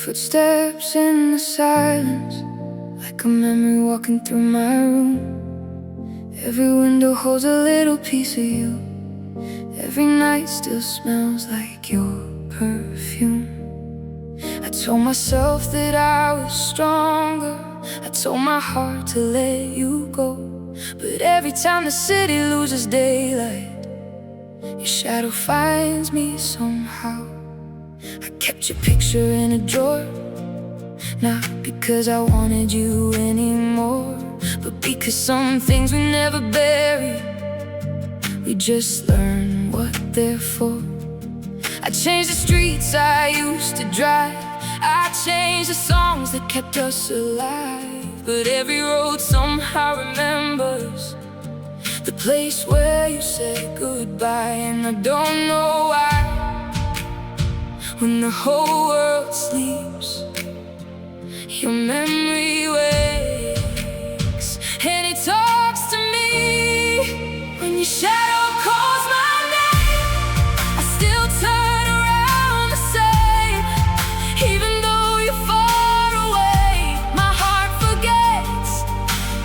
Footsteps in the silence, like a memory walking through my room. Every window holds a little piece of you. Every night still smells like your perfume. I told myself that I was stronger. I told my heart to let you go. But every time the city loses daylight, your shadow finds me somehow. I kept your picture in a drawer, not because I wanted you anymore, but because some things we never bury, we just learn what they're for. I changed the streets I used to drive, I changed the songs that kept us alive, but every road somehow remembers the place where you said goodbye. And I don't know why, when the whole world sleeps, your memory wakes, and it talks to me. When your shadow calls my name, I still turn around the same. Even though you're far away, my heart forgets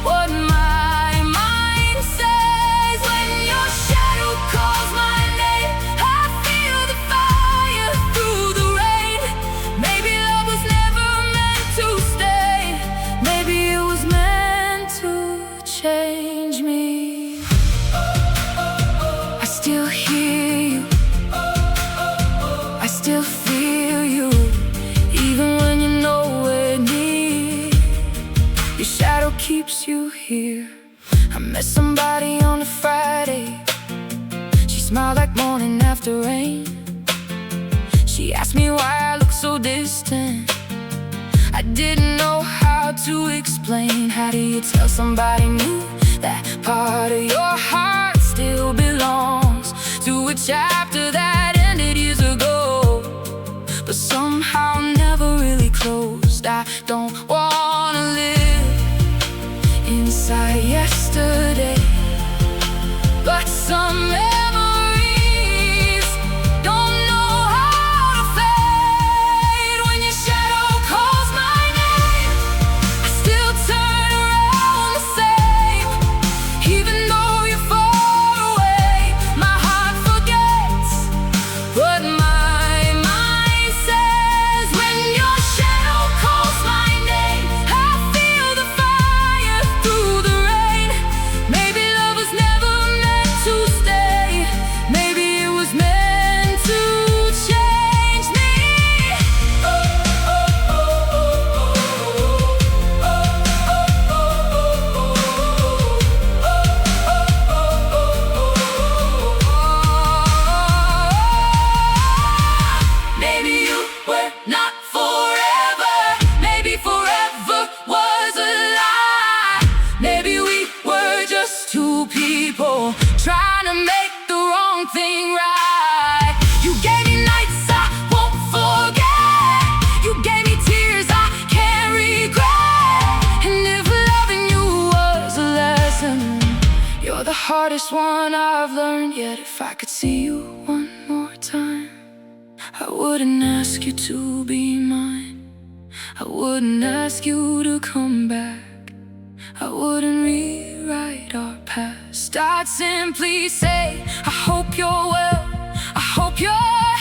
what my mind says. When your shadow calls my name, I feel the fire through the rain. Maybe love was never meant to stay. Maybe it was meant to change me. I still hear you, I still feel you, even when you're nowhere near. Your shadow keeps you here. I met somebody on a Friday. She smiled like morning after rain. She asked me why I look so distant. I didn't know how to explain. How do you tell somebody new that part of your heart still belongs to a chapter that ended years ago, but somehow never really closed? I don't wanna live inside yesterday, but some memories don't know how to fade. When your shadow calls my name, I still turn around the same. Even though you're far away, my heart forgets what my mind says. When your shadow calls my name, I feel the fire through the rain. Maybe love was never meant to stay. Maybe it was meant to change me. Maybe you were not forever. Maybe forever was a lie. Maybe we were just two people trying to make the wrong thing right. You gave me nights I won't forget. You gave me tears I can't regret. And if loving you was a lesson, you're the hardest one I've learned yet. If I could see you one more time, I wouldn't ask you to be mine. I wouldn't ask you to come back. I wouldn't rewrite our past. I'd simply say, I hope you're well, I hope you're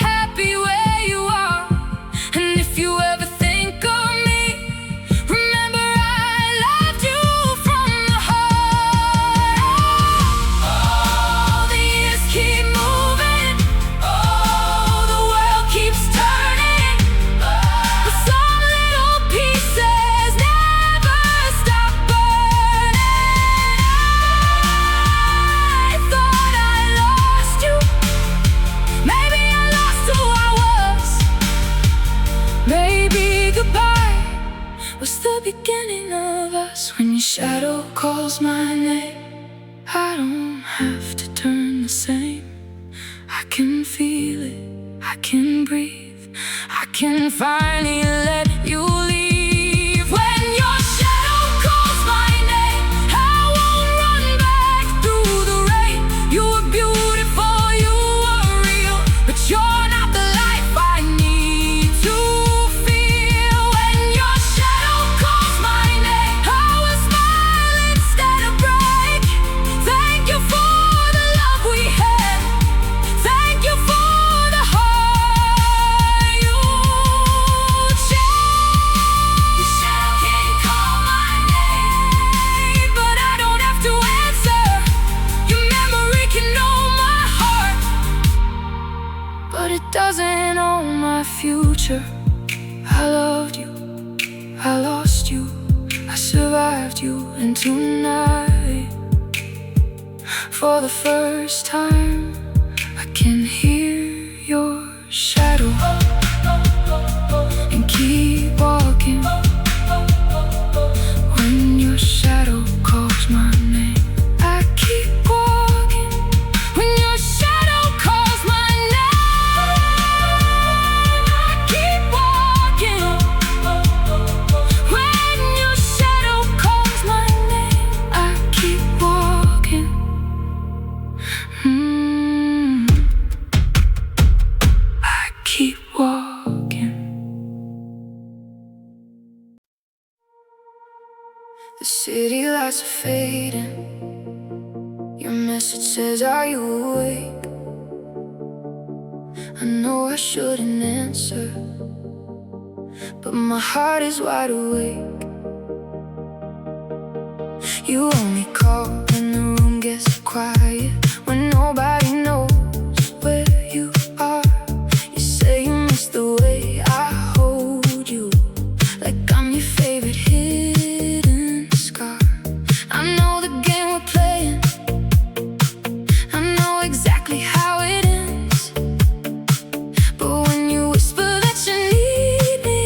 happy where you are. And if you ever think of me, remember I loved you from the heart. Oh, the years keep moving, oh, the world keeps turning, but some little pieces never stop burning. I thought I lost you, maybe I lost who I was. Maybe goodbye was the beginning of us. When your shadow calls my name, I don't have to turn the same. I can feel it, I can breathe, I can finally let you leave. When your shadow calls my name, I won't run back through the rain. You were beautiful, you were real, but you're not the life I need to feel. I lost you, I survived you, and tonight, for the first time, I can hear your shadow and keep walking. When your shadow calls my name, I keep walking. When your shadow calls my name, I keep walking. When your shadow calls my name, I keep walking. I keep walking. The city lights are fading. Your message says, are you awake? I know I shouldn't answer, but my heart is wide awake. You only call when the room gets quiet, when nobody knows where you are. You say you miss the way I hold you, like I'm your favorite hidden scar. I know the game we're playing, I know exactly how it ends. But when you whisper that you need me,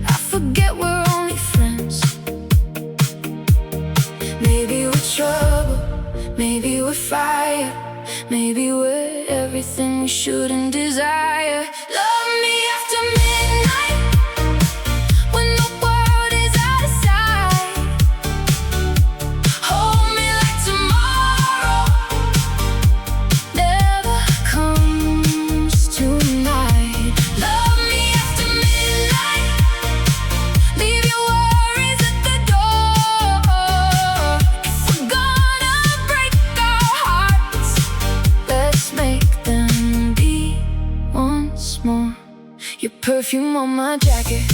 I forget we're only friends. Maybe we're trouble, maybe we're fire, maybe we're everything we shouldn't desire. Love me after midnight, when the world is out of sight. Hold me like tomorrow never comes tonight. Love me after midnight, leave your worries at the door. If we're gonna break our hearts, let's make them beat once more. Your perfume on my jacket,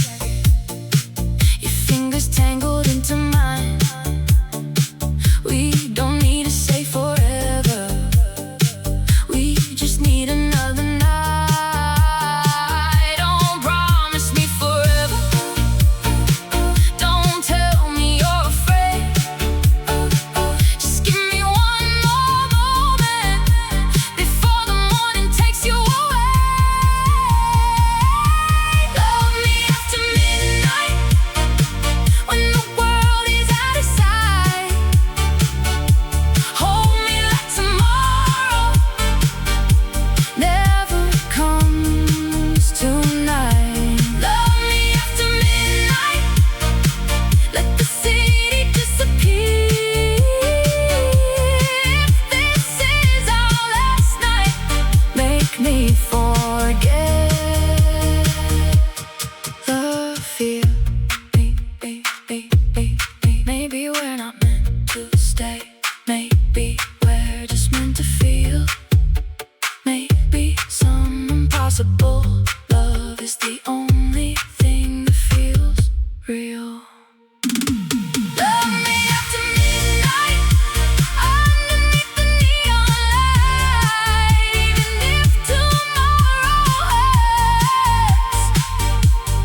your fingers tangled into mine. We don't need to say forever, we just need another night. Don't promise me forever, don't tell me you're afraid. Just give me one more moment before the morning takes you away. Love me after midnight, when the world is out of sight. Hold me like tomorrow never comes tonight. Love me after midnight, let the city disappear. If this is our last night, make me forget the fear. Maybe we're not meant to stay, maybe we're just meant to feel. Maybe some impossible love is the only thing that feels real. Love me after midnight, underneath the neon light. Even if tomorrow hurts,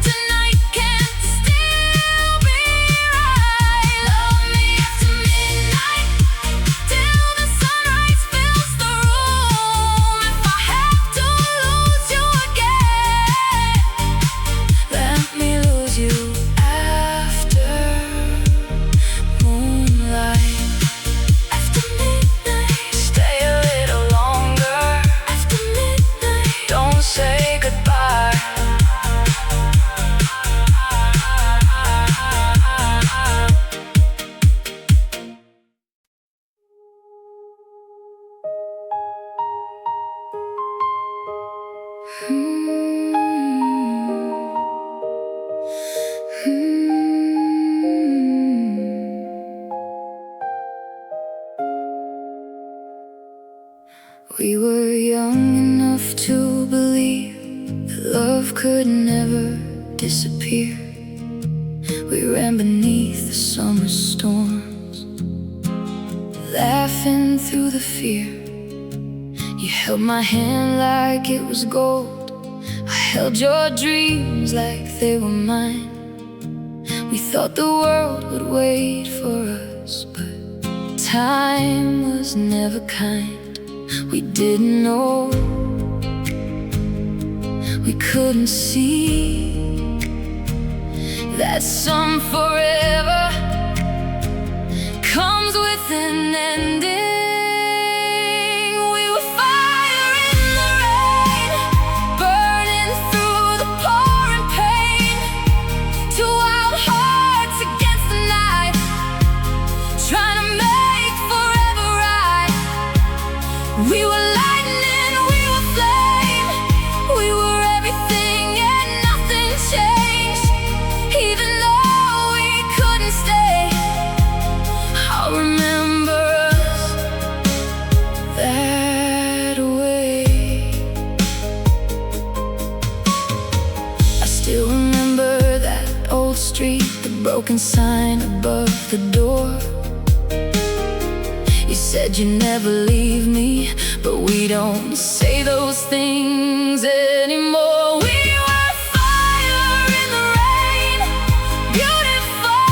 tonight can still be right. Love me after midnight, till the sunrise fills the room. If I have to lose you again, let me lose you after moonlight. After midnight, stay a little longer. After midnight, don't say goodbye. We were young enough to believe that love could never disappear. We ran beneath the summer storms, laughing through the fear. You held my hand like it was gold, I held your dreams like they were mine. We thought the world would wait for us, but time was never kind. We didn't know, we couldn't see that some forever comes with an ending. We were fire in the rain, burning through the pouring pain. Two wild hearts against the night, trying to make forever right. We were lightning, we were flame, we were everything and nothing changed. Even though we couldn't stay, I'll remember us that way. I still remember that old street, the broken sign above the door. You said you'd never leave me, but we don't say those things anymore. We were fire in the rain, beautiful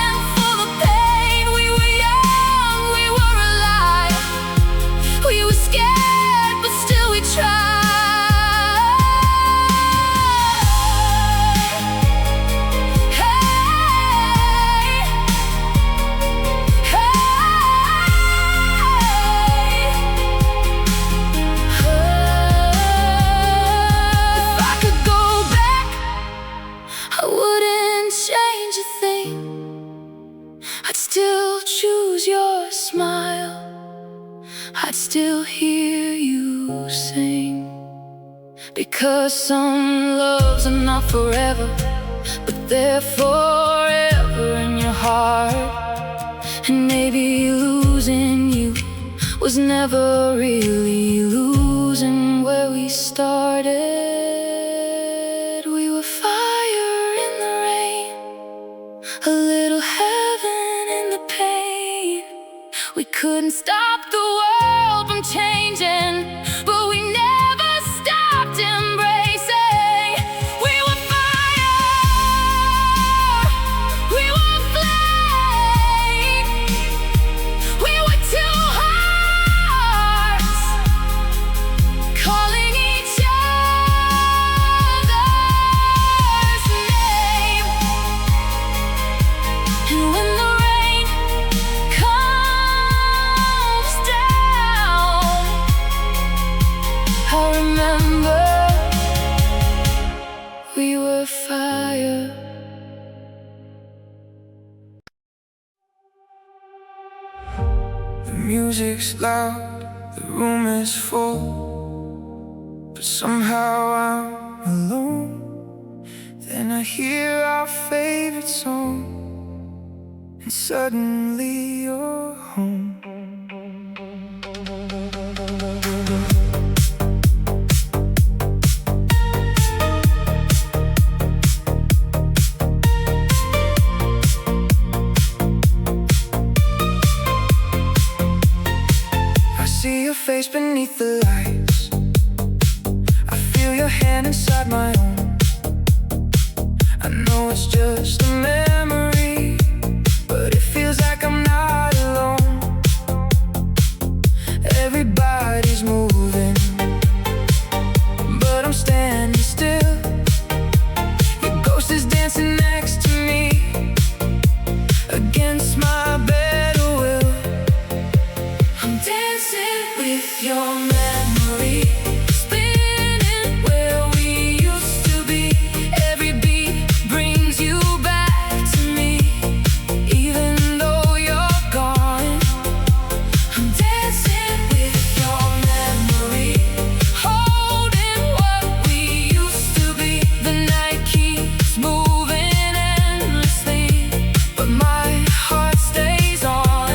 and full of pain. We were young, we were alive, we were scared, but still we tried. I wouldn't change a thing. I'd still choose your smile, I'd still hear you sing. Because some loves are not forever, but they're forever in your heart. And maybe losing you was never really losing where we started. We were fire in the rain, a little heaven in the pain. We couldn't stop the world from changing, but we never stopped embracing. We were fire, we were flame, we were two hearts calling each other's name. And when the rain comes down, I remember we were fire. The music's loud, the room is full, but somehow I'm alone. Then I hear our favorite song, and suddenly you're home. I see your face beneath the lights, I feel your hand inside my own. I know it's just a memory, but it feels like I'm not alone. Everybody's moving, but I'm standing still. Your ghost is dancing next to me, against my better will. I'm dancing with your memory, spinning where we used to be. Every beat brings you back to me, even though you're gone. I'm dancing with your memory, holding what we used to be. The night keeps moving endlessly, but my heart stays on.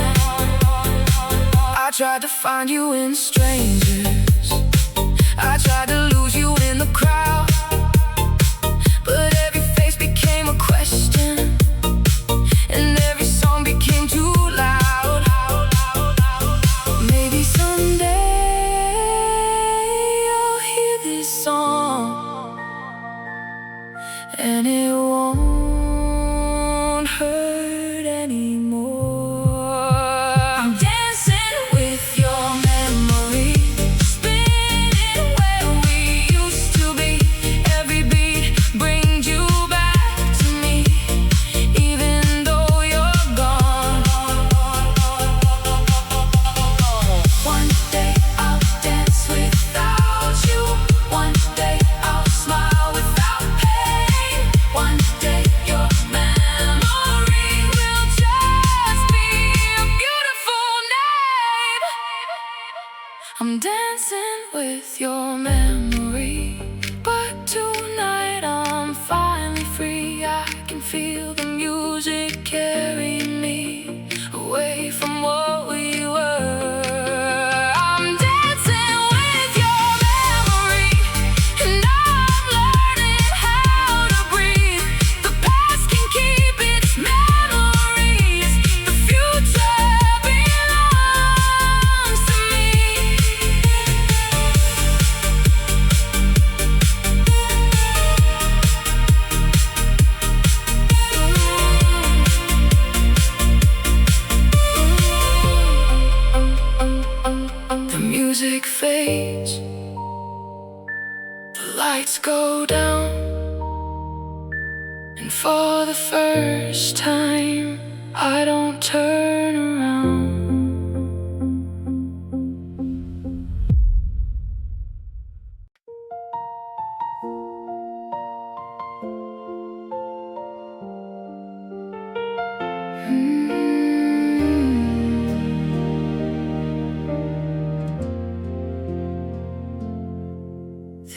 I tried to find you in strangers, I tried to lose you in the crowd, but every face became a question, and every song became too loud. Maybe someday you'll hear this song, and it won't feel the music carrying me away from what we were. I'm dancing with your memory, and I'm learning how to breathe. The past can keep its memories, the future belongs to me. The music fades, the lights go down, and for the first time I don't turn around.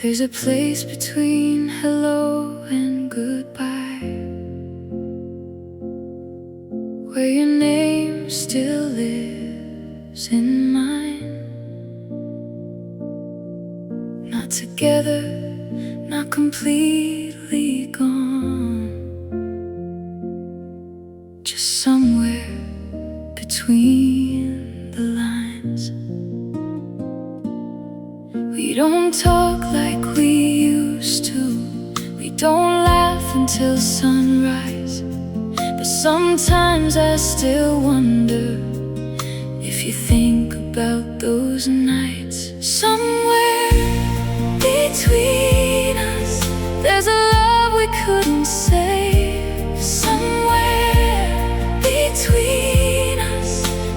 There's a place between hello and goodbye, where your name still lives in mine. Not together, not completely gone, just somewhere between the lines. We don't talk like we used to, we don't laugh until sunrise. But sometimes I still wonder if you think about those nights. Somewhere between us, there's a love we couldn't save. Somewhere between us,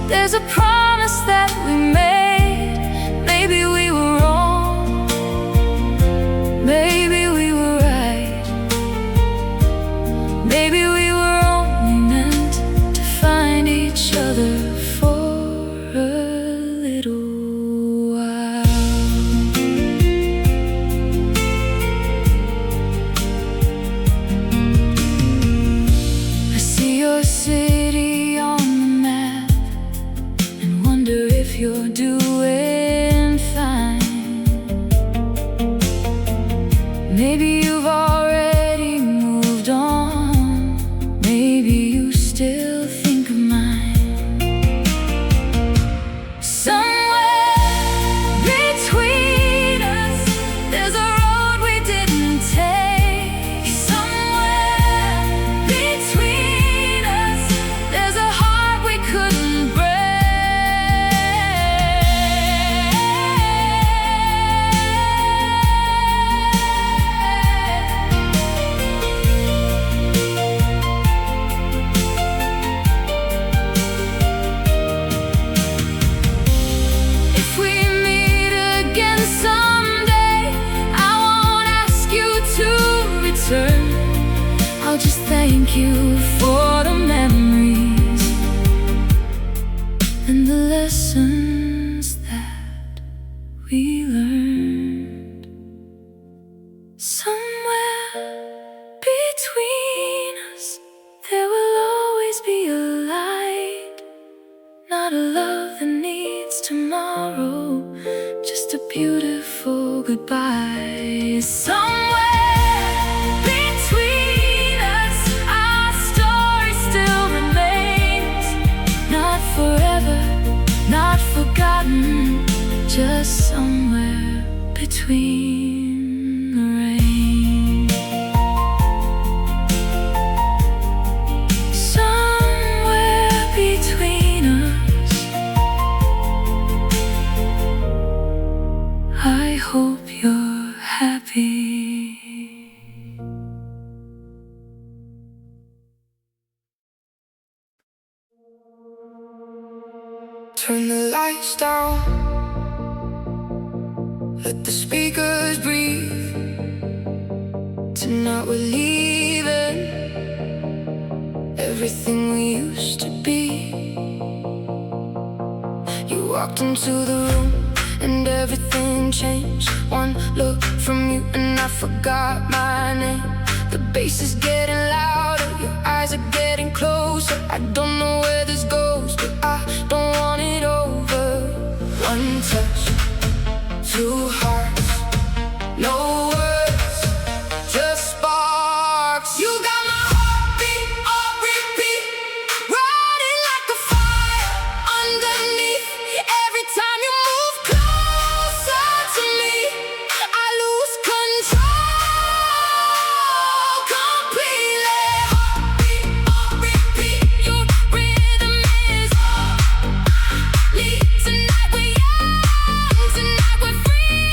there's a promise that we made. Maybe we were wrong, maybe we were right. Maybe we were only meant to find each other for a little while. I see your city on the map and wonder if you're doing fine. Maybe you've already moved on, maybe you still think of mine. Somewhere between us, there's a road we didn't take. Somewhere between us, there's a heart we couldn't break. If we meet again someday, I won't ask you to return. I'll just thank you for the memories and the lessons that we learned. Somewhere between us, there will always be a light. Not a love that needs tomorrow, just a beautiful goodbye. Somewhere between us, our story still remains. Not forever, not forgotten, just somewhere between the rain. Somewhere between us, I hope you're happy. Turn the lights down, let the speakers breathe. Tonight we're leaving everything we used to be. You walked into the room and everything changed. One look from you and I forgot my name. The bass is getting louder, skies are getting closer. I don't know where this goes, but I don't want it over. One touch, two hearts, no words, just sparks. You got my heartbeat on repeat, running like a fire underneath. Every time you move closer to me, I lose control completely. Heartbeat on repeat, your rhythm is all I need. Tonight we're young, tonight we're free.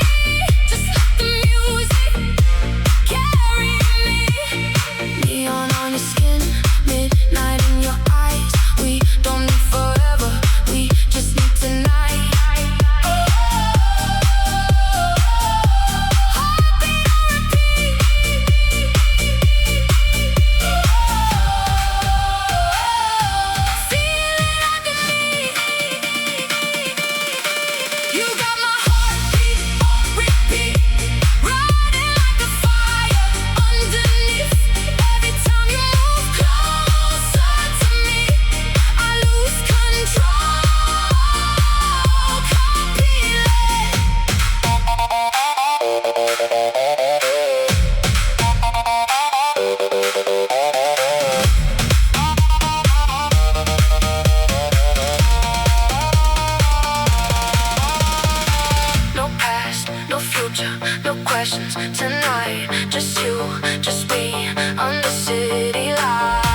Just let the music carry me. Neon on your skin, midnight in your eyes. We don't need forever, we just need tonight. Heartbeat on repeat. Feeling underneath. You got my heartbeat on repeat, running like a fire underneath. Every time you move closer to me, I lose control completely. No past, no future, no questions tonight. Just you, just me, under city lights.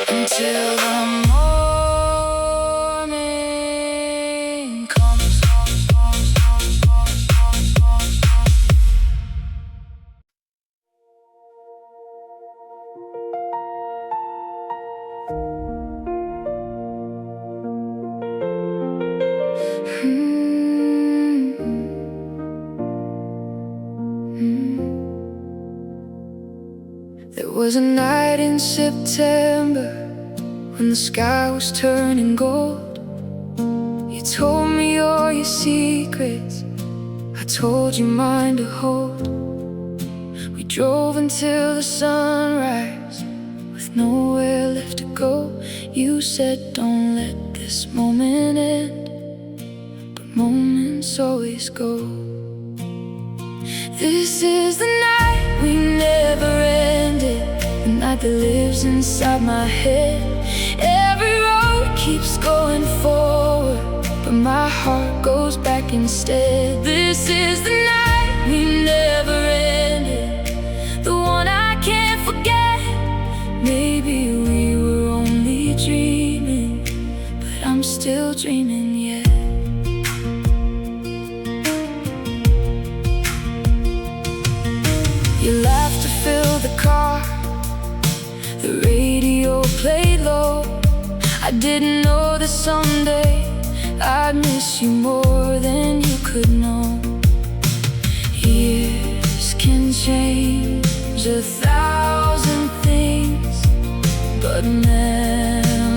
Until the morning comes. There was a night in September when the sky was turning gold. You told me all your secrets, I told you mine to hold. We drove until the sunrise with nowhere left to go. You said don't let this moment end, but moments always go. This is the night we never ended, the night that lives inside my head. Every road keeps going forward, but my heart goes back instead. This is the night we never ended, the one I can't forget. Maybe we were only dreaming, but I'm still dreaming yet. Your laughter filled the car, the radio played low. I didn't know that someday I'd miss you more than you could know. Years can change 1,000 things, but memories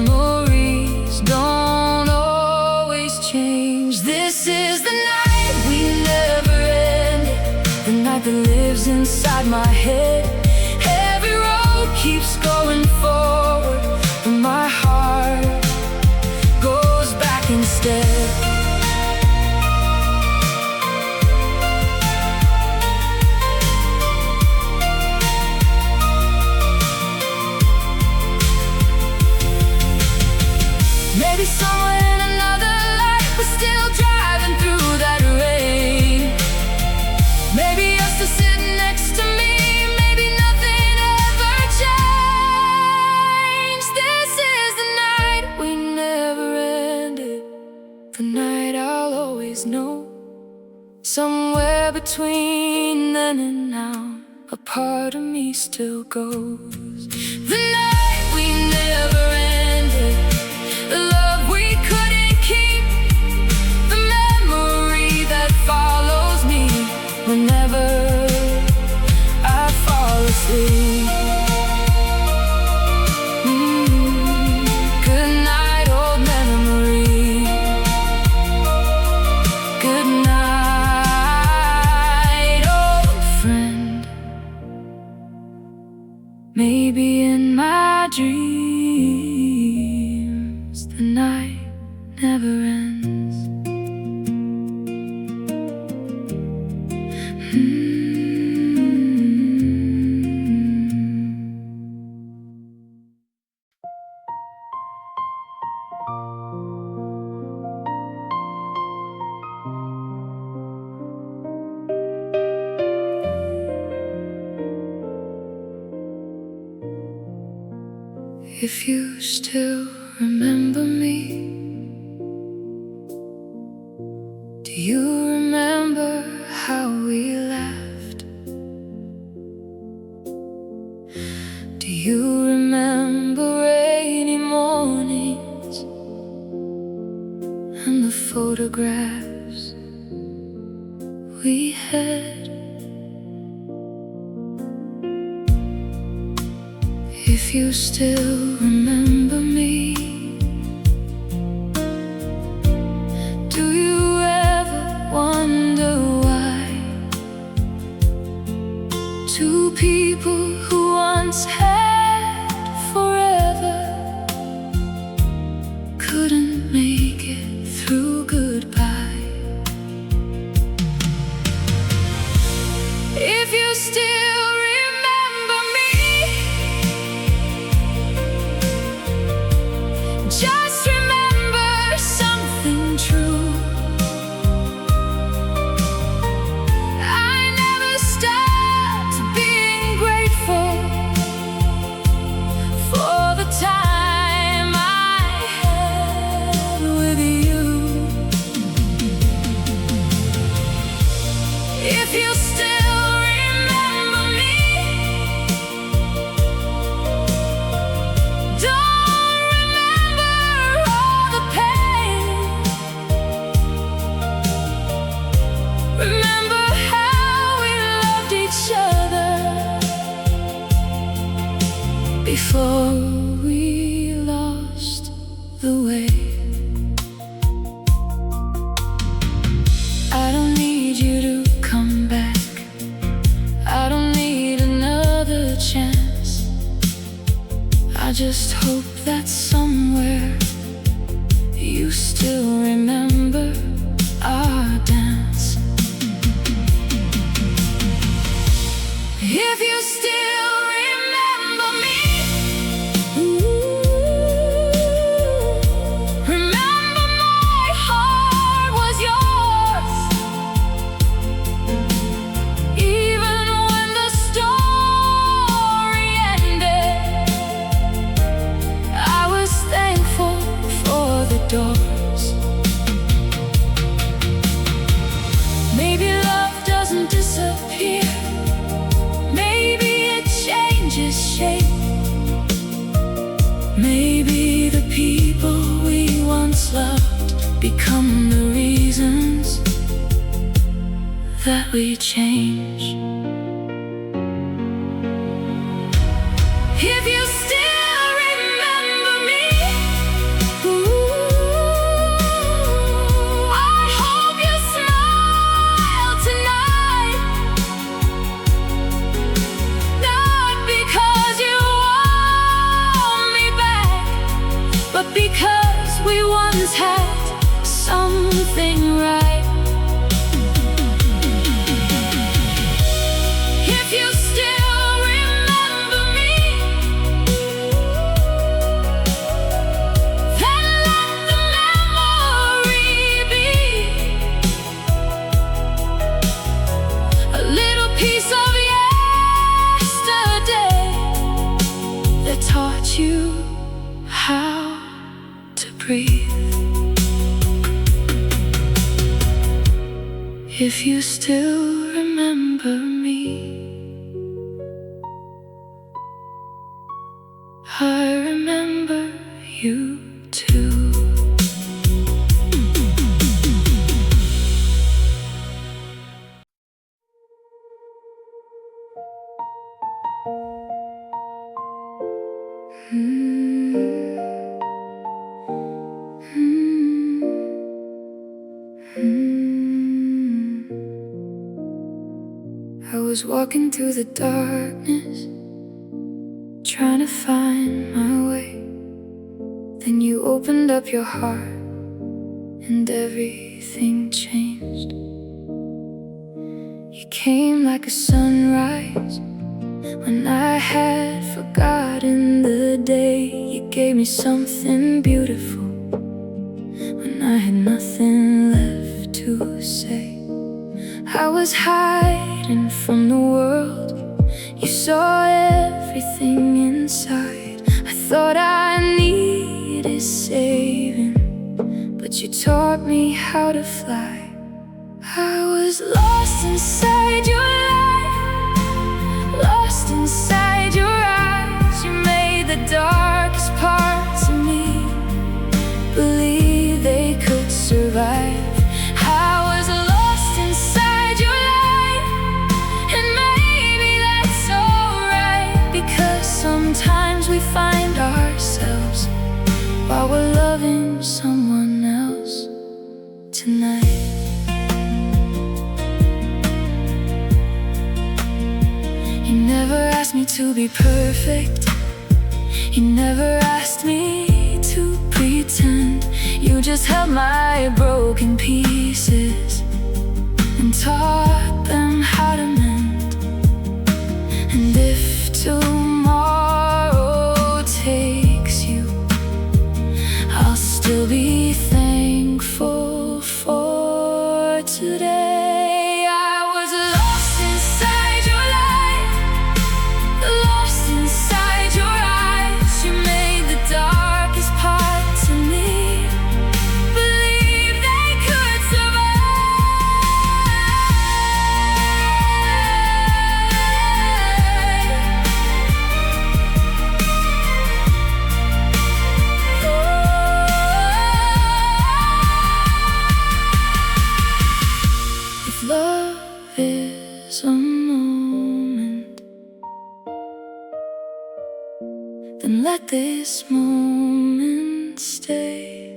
don't always change. This is the night we never ended, the night that lives inside my head. Every road keeps going forward, but my heart goes back instead. Maybe somewhere in another life we're still driving through that rain. Maybe you're still sitting next to me, maybe nothing ever changed. This is the night we the night I'll always know. Somewhere between then and now, a part of me still goes. The night we never ended, the love we couldn't keep, the memory that follows me whenever I fall asleep. Good night, old memory. Good night, old friend. Maybe in my dreams the night never ends. If you still remember me, do you remember how we laughed? Do you remember rainy mornings and the photographs we had? If you still remember me, do you ever wonder why two people who once had forever couldn't make it through goodbye? If you still remember me, just remember something true. I never stopped being grateful for the time I had with you. If you still remember me, don't remember all the pain. Remember how we loved each other before we lost the way. I don't need you to come back. I don't need another chance. I just hope that somewhere you still remember our dance. If you still remember me, remember my heart was yours, even when the story ended. I was thankful for the doors. Maybe love doesn't disappear, maybe it changes shape. Maybe the people we once loved become the reasons that we change. If you still remember me, I hope you smile tonight. Not because you want me back, but because we once had something right. If you still remember me, then let the memory be a little piece of yesterday that taught you how to breathe. if you still remember me. I remember you too. I was walking through the darkness, trying to find my way. Then you opened up your heart, and everything changed. You came like a sunrise when I had forgotten the day. You gave me something beautiful when I had nothing left to say. I was hiding from the world, you saw everything inside. I thought I needed saving, but you taught me how to fly. I was lost inside your life, lost inside your eyes. You made the darkest parts of me believe they could survive. I was lost inside your light, and maybe that's alright, because sometimes we find ourselves while we're loving someone else tonight. You never asked me to be perfect, you never asked me to pretend. You just held my broken pieces and taught them how to mend. And if tomorrow takes you, I'll still be thankful for today. Love is a moment, then let this moment stay.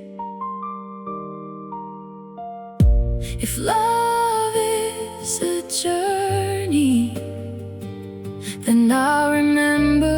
If love is a journey, then I'll remember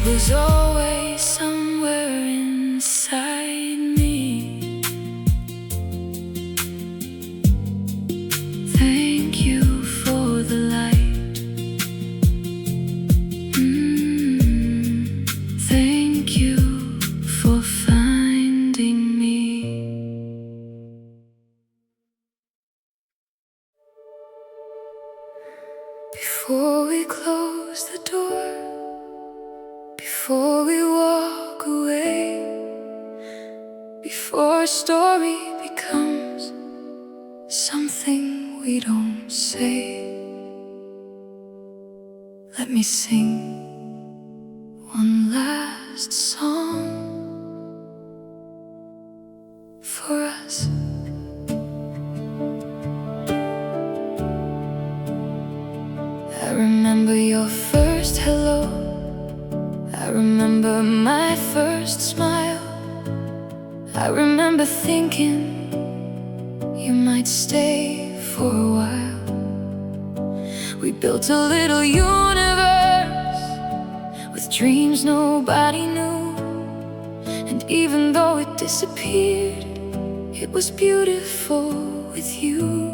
was always somewhere inside me. Thank you for the light. Thank you for finding me. Before we close the door, before we walk away, before a story becomes something we don't say, let me sing one last song for us. I remember your first hello, I remember my first smile. I remember thinking you might stay for a while. We built a little universe with dreams nobody knew, and even though it disappeared, it was beautiful with you.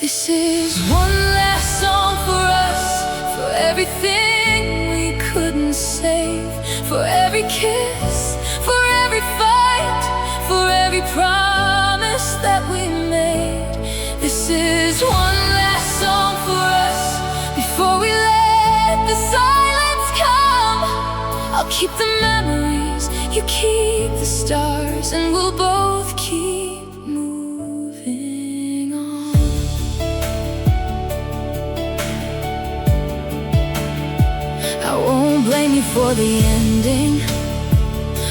This is one last song for us, for everything we couldn't save, for every kiss, for every fight, for every promise that we made. This is one last song for us before we let the silence come. I'll keep the memories, you keep the stars, and we'll both keep moving on. I won't blame you for the ending,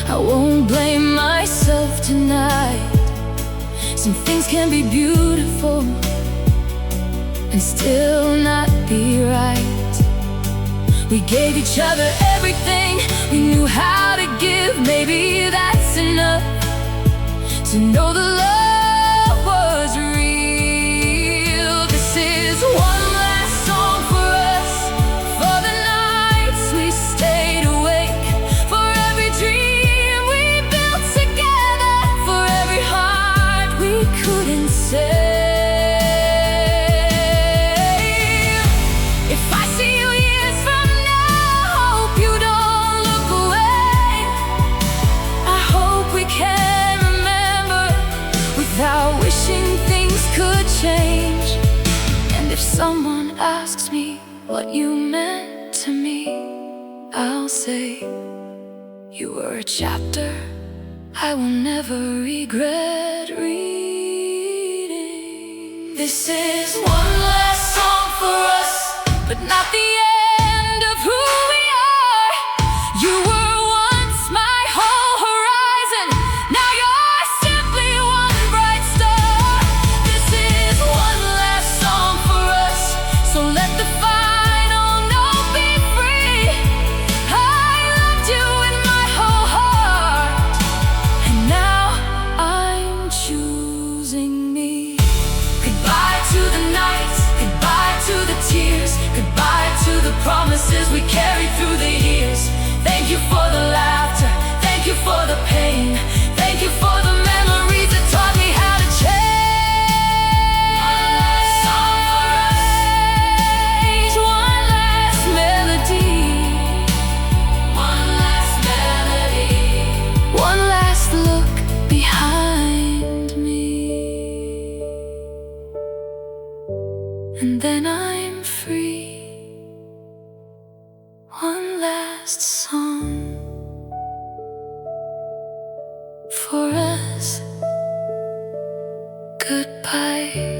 I won't blame myself tonight. Some things can be beautiful and still not be right. We gave each other everything, we knew how to give. Maybe that's enough to know the love was real. This is one last song for us, for the nights we stayed awake, for every dream we built together, for every heart we couldn't save. If I see you years from now, hope you don't look away. I hope we can remember without wishing things could change. And if someone asks me what you meant to me, I'll say you were a chapter I will never regret reading. This is one last song for us, but not the end of who we are. You were once my whole horizon, now you're simply one bright star. This is one last song for us, so let the final note be free. I loved you with my whole heart, and now I'm choosing me. Goodbye to the nights, goodbye to the tears, goodbye to the promises we carried through the years. Thank you for the laughter, thank you for the pain, thank you for the memories that taught me how to change. One last melody, one last melody, one last look behind me, and then I'm free. One last song for us. Goodbye.